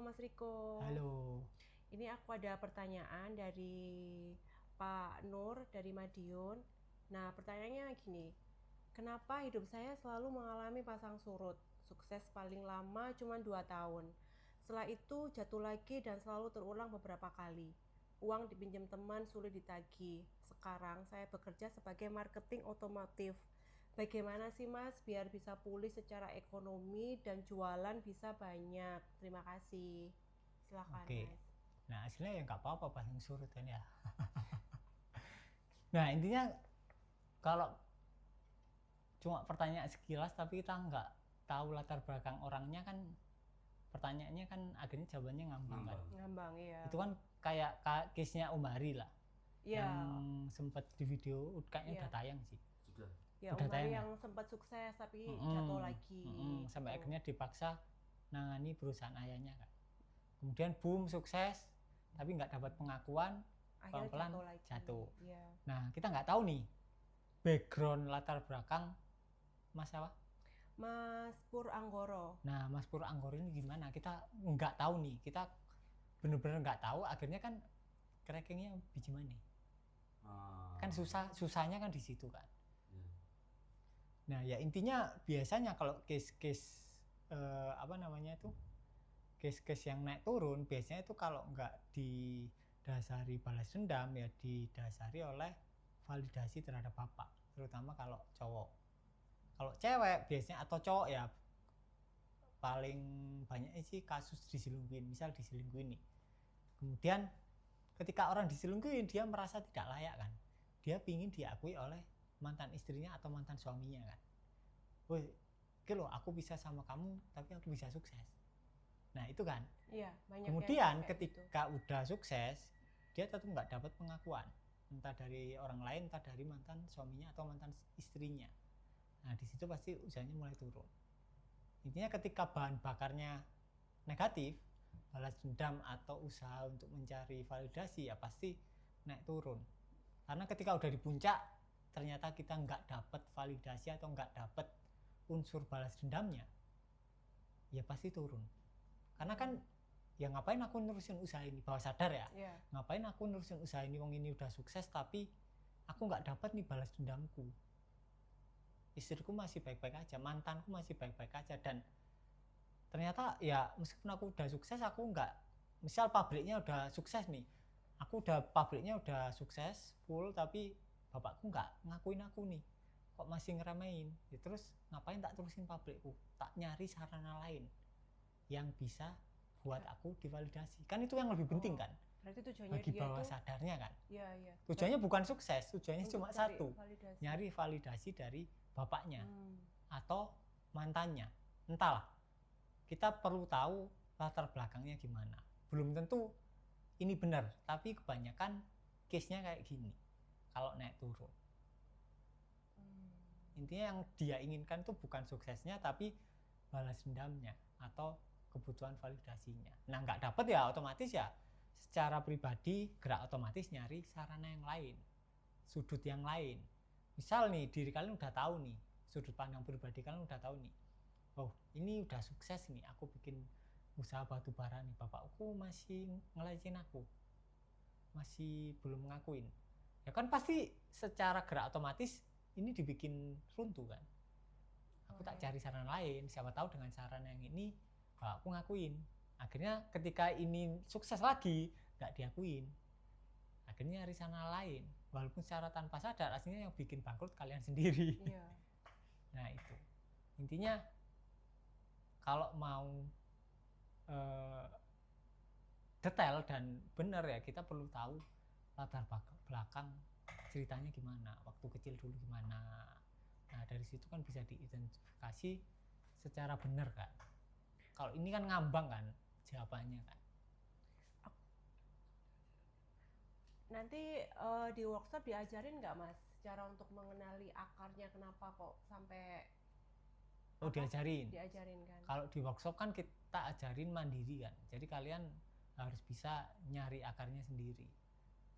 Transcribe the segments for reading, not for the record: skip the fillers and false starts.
Mas Riko. Halo. Ini aku ada pertanyaan dari Pak Nur dari Madiun. Nah, pertanyaannya gini. Kenapa hidup saya selalu mengalami pasang surut? Sukses paling lama cuma 2 tahun. Setelah itu jatuh lagi dan selalu terulang beberapa kali. Uang dipinjam teman sulit ditagih. Sekarang saya bekerja sebagai marketing otomotif. Bagaimana sih Mas biar bisa pulih secara ekonomi dan jualan bisa banyak? Terima kasih. Silakan Oke. Mas. Nah, hasilnya ya nggak apa-apa pasang surut kan ya. Nah, intinya kalau cuma pertanyaan sekilas tapi kita nggak tahu latar belakang orangnya kan pertanyaannya kan akhirnya jawabannya ngambang kan. Ngambang ya. Itu kan kayak case-nya Om Hari lah. Yang Ya, sempat di video kayaknya udah ya. tayang sih. Ya Udah Om Hari tayang ya. yang sempat sukses tapi jatuh lagi Sampai gitu. akhirnya dipaksa nangani perusahaan ayahnya kan. Kemudian boom sukses tapi nggak dapat pengakuan, Akhirnya pelan-pelan jatuh lagi. jatuh. Ya. Nah, kita nggak tahu nih background latar belakang Mas apa? Mas Pur Anggoro. Nah, Mas Pur Anggor ini gimana? Kita nggak tahu nih. Kita bener-bener nggak tahu. Akhirnya kan crackingnya biji mana? Kan susahnya kan di situ kan. Nah, ya intinya biasanya kalau case-case apa namanya itu case-case yang naik turun biasanya itu kalau nggak didasari balas dendam ya didasari oleh validasi terhadap bapak, terutama kalau cowok. Kalau cewek biasanya atau cowok ya paling banyak sih kasus diselingkuhin, misal diselingkuhin nih. Kemudian ketika orang diselingkuhin dia merasa tidak layak kan. Dia pingin diakui oleh mantan istrinya atau mantan suaminya kan. Woi, loh aku bisa sama kamu tapi aku bisa sukses. Nah itu kan. Iya, banyak Kemudian yang ketika udah sukses, dia tetap nggak dapat pengakuan, entah dari orang lain, entah dari mantan suaminya atau mantan istrinya. Nah di situ pasti usahanya mulai turun. Intinya ketika bahan bakarnya negatif, balas dendam atau usaha untuk mencari validasi ya pasti naik turun. Karena ketika udah di puncak, ternyata kita nggak dapat validasi atau nggak dapat unsur balas dendamnya, ya pasti turun. Karena kan ya ngapain aku nerusin usaha ini, bawah sadar ya. Yeah. Ngapain aku nerusin usaha ini, wong ini udah sukses tapi aku nggak dapat nih balas dendamku. Istriku masih baik-baik aja, mantanku masih baik-baik aja, dan ternyata ya meskipun aku udah sukses aku nggak, misal pabriknya udah sukses nih, aku udah pabriknya udah sukses full tapi bapakku nggak ngakuin aku nih, kok masih ngeremehin ya, terus ngapain tak terusin pabrikku, tak nyari sarana lain yang bisa buat aku divalidasi, kan itu yang lebih penting kan. Berarti tujuannya Bagi dia bawah itu sadarnya kan. Iya. Tujuannya bukan sukses, tujuannya Untuk cuma satu, validasi. nyari validasi dari bapaknya atau mantannya. Entahlah, kita perlu tahu latar belakangnya gimana. Belum tentu ini benar, tapi kebanyakan case-nya kayak gini kalau naik turun. Intinya yang dia inginkan tuh bukan suksesnya tapi balas dendamnya atau kebutuhan validasinya. Nah nggak dapet ya otomatis ya secara pribadi gerak otomatis nyari sarana yang lain, sudut yang lain. Misal nih diri kalian udah tahu nih, sudut pandang pribadi kalian udah tahu nih, oh ini udah sukses nih, aku bikin usaha batu bara nih, bapakku masih ngelecehin aku, masih belum ngakuin, ya kan pasti secara gerak otomatis ini dibikin runtuh kan. Aku tak cari saran lain, siapa tahu dengan saran yang ini aku ngakuin. Akhirnya ketika ini sukses lagi nggak diakuin, akhirnya nyari sana lain, walaupun secara tanpa sadar aslinya yang bikin bangkrut kalian sendiri. Iya. Nah itu intinya, kalau mau detail dan benar ya kita perlu tahu latar belakang ceritanya gimana, waktu kecil dulu gimana. Nah dari situ kan bisa diidentifikasi secara benar kan. Kalau ini kan ngambang kan jawabannya kan. Nanti di workshop diajarin nggak Mas cara untuk mengenali akarnya kenapa kok sampai Diajarin. Diajarin kan. Kalau di workshop kan kita ajarin mandiri kan. Jadi kalian harus bisa nyari akarnya sendiri.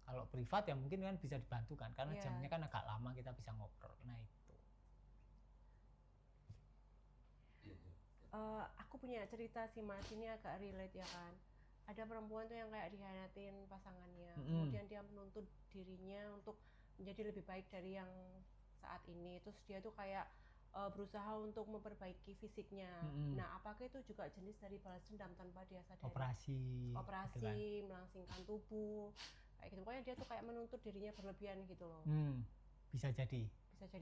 Kalau privat ya mungkin kan bisa dibantu kan, karena jamnya kan agak lama kita bisa ngobrol. Nah itu. Aku punya cerita sih Mas, ini agak relate ya kan. Ada perempuan tuh yang kayak dikhianatin pasangannya, kemudian dia menuntut dirinya untuk menjadi lebih baik dari yang saat ini. Terus dia tuh kayak berusaha untuk memperbaiki fisiknya. Nah, apakah itu juga jenis dari balas dendam tanpa dia sadari? Operasi gitu kan. Melangsingkan tubuh, kayak gitu. Pokoknya dia tuh kayak menuntut dirinya berlebihan gitu loh. Bisa jadi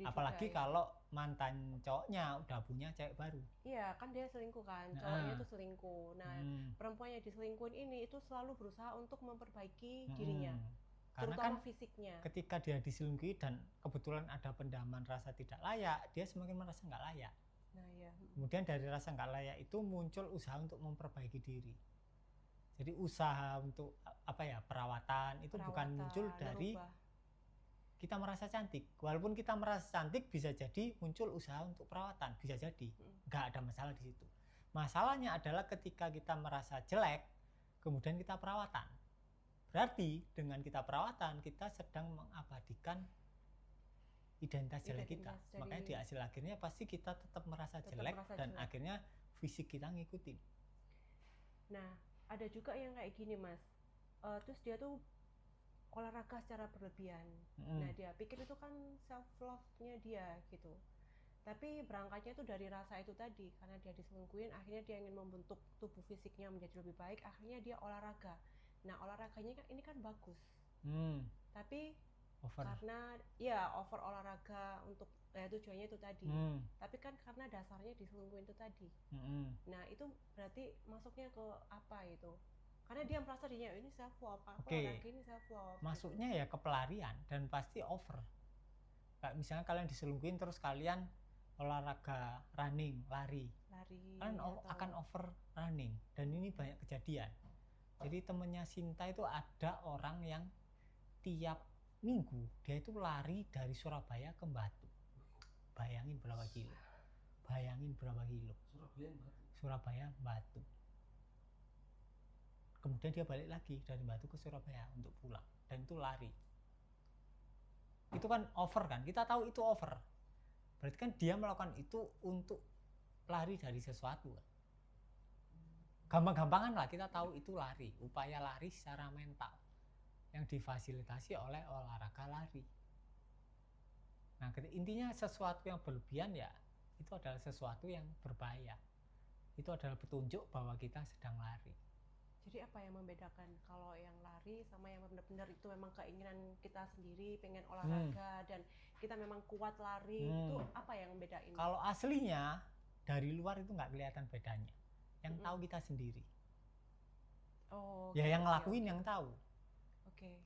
apalagi juga, kalau mantan cowoknya udah punya cewek baru. Iya, kan dia selingkuh kan, cowoknya tuh selingkuh. Nah, perempuan yang diselingkuhin ini itu selalu berusaha untuk memperbaiki dirinya, karena terutama kan fisiknya. Ketika dia diselingkuhi dan kebetulan ada pendaman rasa tidak layak, dia semakin merasa nggak layak. Nah, ya. Kemudian dari rasa nggak layak itu muncul usaha untuk memperbaiki diri. Jadi usaha untuk perawatan itu bukan muncul dari kita merasa cantik. Walaupun kita merasa cantik, bisa jadi muncul usaha untuk perawatan, bisa jadi. Nggak ada masalah di situ. Masalahnya adalah ketika kita merasa jelek, kemudian kita perawatan. Berarti dengan kita perawatan, kita sedang mengabadikan identitas jelek kita. Makanya di hasil akhirnya pasti kita tetap merasa jelek dan akhirnya fisik kita ngikutin. Nah, ada juga yang kayak gini Mas. Terus dia tuh olahraga secara berlebihan. Nah, dia pikir itu kan self love-nya dia gitu. Tapi berangkatnya itu dari rasa itu tadi, karena dia diselingkuhin, akhirnya dia ingin membentuk tubuh fisiknya menjadi lebih baik, akhirnya dia olahraga. Nah, olahraganya ini kan bagus. Tapi karena over olahraga untuk tujuannya itu tadi. Tapi kan karena dasarnya diselingkuhin itu tadi. Nah, itu berarti masuknya ke apa itu? Karena dia merasa dirinya ini self love, ini self love. Masuknya gitu. Ya ke pelarian dan pasti over. Kayak misalnya kalian diselingkuhin terus kalian olahraga lari. Kalian akan over running dan ini banyak kejadian. Jadi temennya Sinta itu ada orang yang tiap minggu dia itu lari dari Surabaya ke Batu. Bayangin berapa kilo? Surabaya Batu. Kemudian dia balik lagi dari Batu ke Surabaya untuk pulang dan itu lari. Itu kan over kan? Kita tahu itu over. Berarti kan dia melakukan itu untuk lari dari sesuatu kan? Gampang-gampangan lah kita tahu itu lari, upaya lari secara mental yang difasilitasi oleh olahraga lari. Nah, intinya sesuatu yang berlebihan ya itu adalah sesuatu yang berbahaya. Itu adalah petunjuk bahwa kita sedang lari. Jadi apa yang membedakan kalau yang lari sama yang benar-benar itu memang keinginan kita sendiri pengen olahraga dan kita memang kuat lari, itu apa yang membedain? Kalau aslinya dari luar itu nggak kelihatan bedanya. Yang tahu kita sendiri. Yang ngelakuin yang tahu.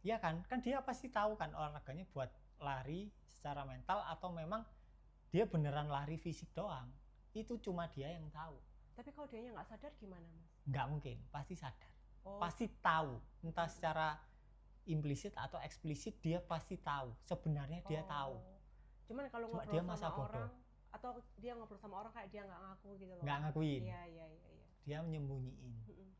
Ya kan dia pasti tahu kan olahraganya buat lari secara mental atau memang dia beneran lari fisik doang. Itu cuma dia yang tahu. Tapi kalau dianya nggak sadar gimana Mas? Nggak mungkin, pasti sadar. Pasti tahu, entah secara implisit atau eksplisit dia pasti tahu. Sebenarnya dia tahu. Cuman kalau ngobrol dia sama orang atau dia ngobrol sama orang kayak dia nggak ngaku gitu loh. Nggak ngakuin. Iya. Dia menyembunyiin,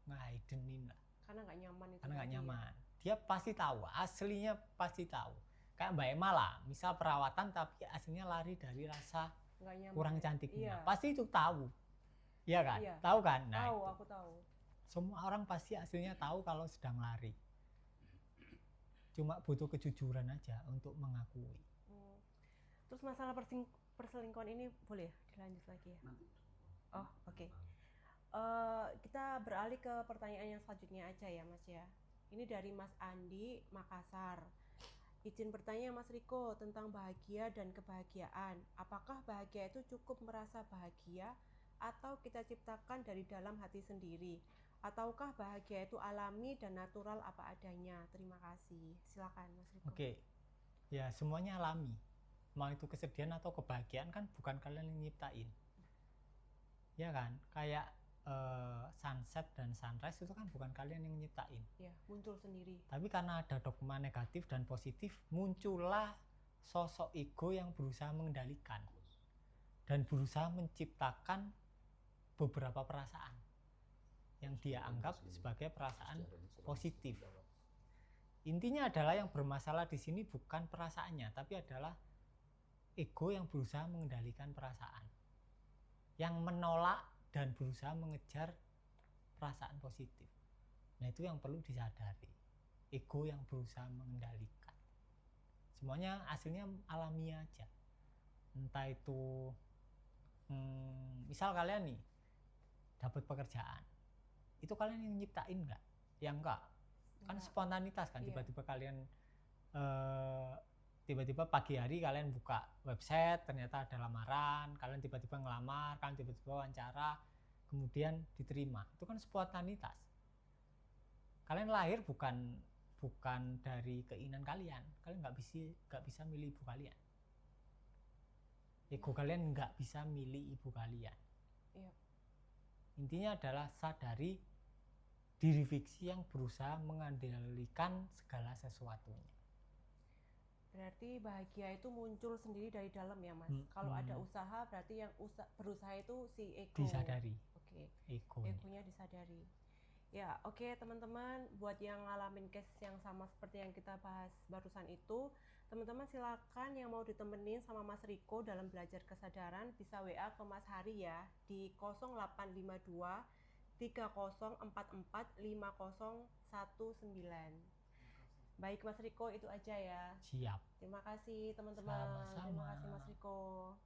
ngaidenin lah. Karena nggak nyaman itu. Karena nggak nyaman. Dia pasti tahu, aslinya pasti tahu. Kayak Mbak Emma lah, misal perawatan tapi aslinya lari dari rasa kurang cantiknya. Pasti itu tahu. Iya kan? Iya. Tahu kan? Nah, tahu, aku tahu. Semua orang pasti aslinya tahu kalau sedang lari. Cuma butuh kejujuran aja untuk mengakui. Terus masalah perselingkuhan ini boleh dilanjut lagi ya? Oke. Kita beralih ke pertanyaan yang selanjutnya aja ya Mas ya. Ini dari Mas Andi, Makassar. Izin bertanya Mas Riko tentang bahagia dan kebahagiaan. Apakah bahagia itu cukup merasa bahagia atau kita ciptakan dari dalam hati sendiri? Ataukah bahagia itu alami dan natural apa adanya? Terima kasih. Silakan Mas Riko. Ya semuanya alami. Mau itu kesedihan atau kebahagiaan kan bukan kalian yang nyiptain. Ya kan? Kayak sunset dan sunrise itu kan bukan kalian yang nyiptain. Ya, muncul sendiri. Tapi karena ada dogma negatif dan positif, muncullah sosok ego yang berusaha mengendalikan dan berusaha menciptakan beberapa perasaan yang dia anggap sebagai perasaan positif. Intinya adalah yang bermasalah di sini bukan perasaannya, tapi adalah ego yang berusaha mengendalikan perasaan, yang menolak dan berusaha mengejar perasaan positif. Nah itu yang perlu disadari, ego yang berusaha mengendalikan. Semuanya hasilnya alamiah aja. Entah itu misal kalian nih dapat pekerjaan, itu kalian yang nyiptain nggak? Ya enggak, kan spontanitas kan. Tiba-tiba kalian tiba-tiba pagi hari kalian buka website, ternyata ada lamaran, kalian tiba-tiba ngelamar, kalian tiba-tiba wawancara, kemudian diterima. Itu kan spontanitas. Kalian lahir bukan dari keinginan kalian nggak bisa milih ibu kalian. Ego kalian nggak bisa milih ibu kalian. Iya. Intinya adalah sadari diri fiksi yang berusaha mengendalikan segala sesuatunya. Berarti bahagia itu muncul sendiri dari dalam ya Mas. Kalau ada usaha berarti yang berusaha itu si ego. Disadari. Oke. Egonya. Egonya disadari. Ya, oke teman-teman, buat yang ngalamin case yang sama seperti yang kita bahas barusan itu, teman-teman silakan yang mau ditemenin sama Mas Riko dalam belajar kesadaran bisa WA ke Mas Hari ya di 0852 3044 5019. Baik Mas Riko, itu aja ya. Siap. Terima kasih teman-teman. Sama-sama. Terima kasih Mas Riko.